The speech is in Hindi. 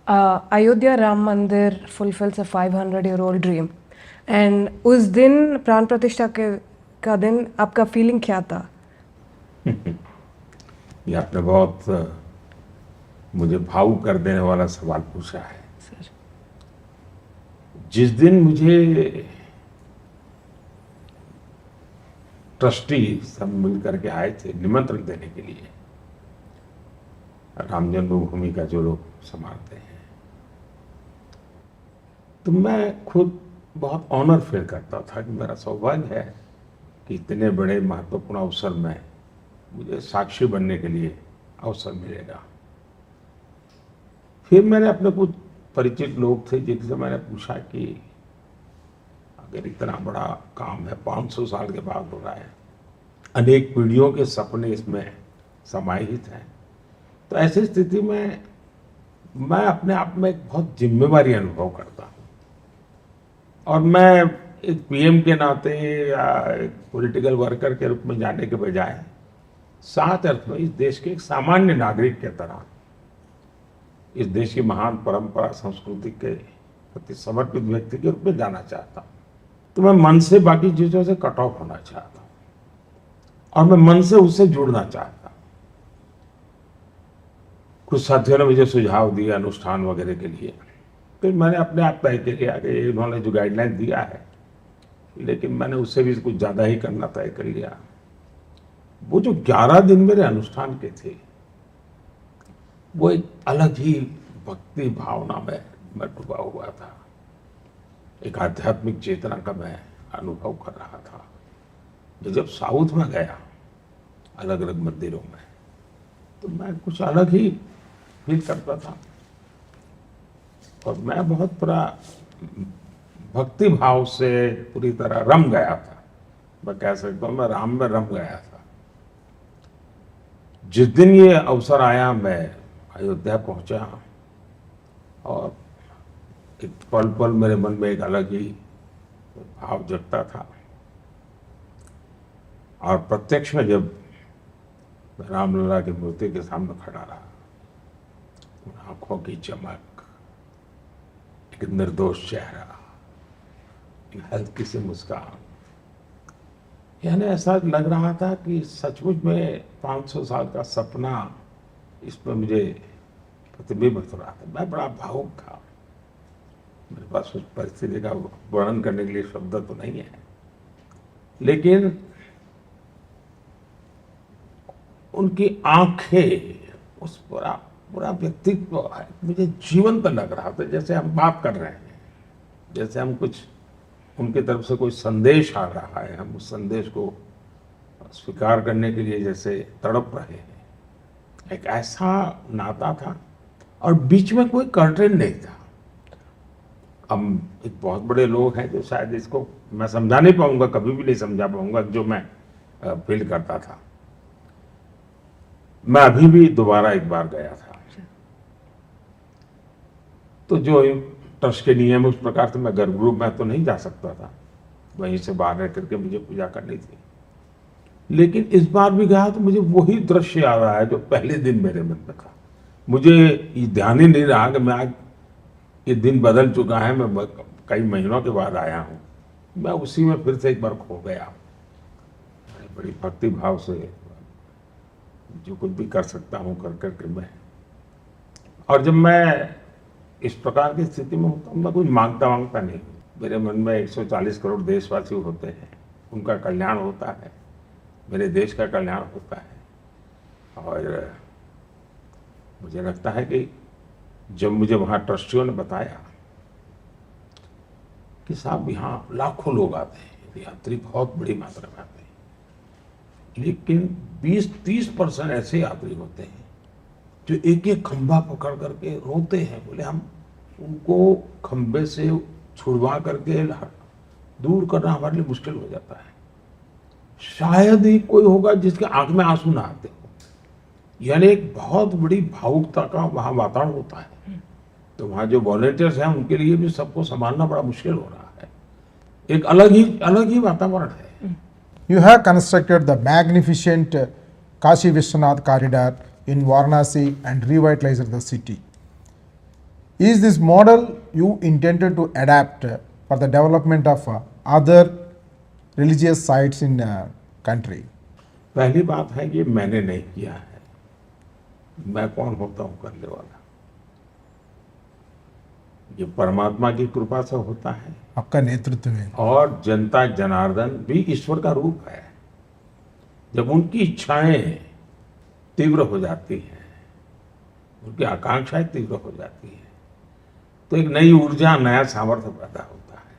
अयोध्या राम मंदिर fulfils a 500-year-old dream and उस दिन प्राण प्रतिष्ठा का दिन आपका फीलिंग क्या था? ये आपने बहुत मुझे भावुक कर देने वाला सवाल पूछा है। सर, जिस दिन मुझे ट्रस्टी सब मिल करके आए थे निमंत्रण देने के लिए, राम जन्मभूमि का जो लोग संभालते हैं, तो मैं खुद बहुत ऑनर फील करता था कि मेरा सौभाग्य है कि इतने बड़े महत्वपूर्ण अवसर में मुझे साक्षी बनने के लिए अवसर मिलेगा। फिर मैंने अपने कुछ परिचित लोग थे जिनसे मैंने पूछा कि अगर इतना बड़ा काम है, 500 साल के बाद हो रहा है, अनेक पीढ़ियों के सपने इसमें समाहित हैं, तो ऐसी स्थिति में मैं अपने आप में एक बहुत जिम्मेवारी अनुभव करता हूँ। और मैं एक पीएम के नाते या एक पॉलिटिकल वर्कर के रूप में जाने के बजाय साथ अर्थ में इस देश के एक सामान्य नागरिक के तरह इस देश की महान परंपरा संस्कृति के प्रति समर्पित व्यक्ति के रूप में जाना चाहता हूँ। तो मैं मन से बाकी चीजों से कट ऑफ होना चाहता हूँ और मैं मन से उससे जुड़ना चाहता हूँ। कुछ साथियों ने मुझे सुझाव दिए अनुष्ठान वगैरह के लिए, तो मैंने अपने आप तय किया कि इन्होंने जो गाइडलाइन दिया है, लेकिन मैंने उससे भी कुछ ज़्यादा ही करना तय कर लिया। वो जो 11 दिन मेरे अनुष्ठान के थे, वो एक अलग ही भक्ति भावना में मैं डूबा हुआ था। एक आध्यात्मिक चेतना का मैं अनुभव कर रहा था। मैं जब साउथ में गया अलग अलग मंदिरों में, तो मैं कुछ अलग ही फील करता था और मैं बहुत पूरा भक्ति भाव से पूरी तरह रम गया था। मैं कह सकता हूँ मैं राम में रम गया था। जिस दिन ये अवसर आया, मैं अयोध्या पहुंचा और एक पल पल मेरे मन में एक अलग ही भाव जगता था। और प्रत्यक्ष में जब मैं रामलला की मूर्ति के सामने खड़ा रहा, आंखों की चमक, एक निर्दोष चेहरा, एक हल्की सी मुस्कान, यानी ऐसा लग रहा था कि सचमुच में 500 साल का सपना इसमें मुझे प्रतिबिंबित हो रहा था। मैं बड़ा भावुक था। मेरे पास उस परिस्थिति का वर्णन करने के लिए शब्द तो नहीं है, लेकिन उनकी आंखें, उस पूरा व्यक्तित्व मुझे जीवंत लग रहा था। जैसे हम बात कर रहे हैं, जैसे हम कुछ उनकी तरफ से कोई संदेश आ रहा है, हम उस संदेश को स्वीकार करने के लिए जैसे तड़प रहे हैं। एक ऐसा नाता था और बीच में कोई कर्टेन नहीं था। हम एक बहुत बड़े लोग हैं जो शायद इसको मैं समझा नहीं पाऊंगा, कभी भी नहीं समझा पाऊंगा जो मैं फील करता था। मैं अभी भी दोबारा एक बार गया था, तो जो ट्रस्ट के नियम उस प्रकार से मैं गर्भगृह में तो नहीं जा सकता था, वहीं से बाहर रह करके मुझे पूजा करनी थी। लेकिन इस बार भी गया तो मुझे वही दृश्य आ रहा है जो पहले दिन मेरे मन में था। मुझे ये ध्यान ही नहीं रहा कि मैं आज ये दिन बदल चुका है, मैं कई महीनों के बाद आया हूँ। मैं उसी में फिर से एक बार खो गया, बड़ी भक्ति भाव से जो कुछ भी कर सकता हूँ कर करके मैं। और जब मैं इस प्रकार की स्थिति में होता हूँ, मैं कुछ मांगता नहीं। मेरे मन में 140 करोड़ देशवासी होते हैं, उनका कल्याण होता है, मेरे देश का कल्याण होता है। और मुझे लगता है कि जब मुझे वहाँ ट्रस्टियों ने बताया कि साहब यहाँ लाखों लोग आते हैं, यात्री बहुत बड़ी मात्रा में आते हैं, लेकिन 20-30% ऐसे यात्री होते हैं जो एक एक खंभा पकड़ करके रोते हैं। बोले हम उनको खंभे से छुड़वा करके दूर करना हमारे लिए मुश्किल हो जाता है। शायद ही कोई होगा जिसके आंख में आंसू ना आते हो। यानी एक बहुत बड़ी भावुकता का वहाँ वातावरण होता है। तो वहाँ जो वॉलंटियर्स हैं उनके लिए भी सबको संभालना बड़ा मुश्किल हो रहा है। एक अलग ही वातावरण है। You have constructed the magnificent Kashi Vishwanath corridor in Varanasi and revitalized the city. Is this model you intended to adapt for the development of other religious sites in country? पहली बात है ये मैंने नहीं किया है, मैं कौन होता हूं करने वाला, ये परमात्मा की कृपा से होता है। आपका नेतृत्व में और जनता जनार्दन भी ईश्वर का रूप है। जब उनकी इच्छाएं तीव्र हो जाती हैं, उनकी आकांक्षाएं तीव्र हो जाती हैं, तो एक नई ऊर्जा, नया सामर्थ्य पैदा होता है।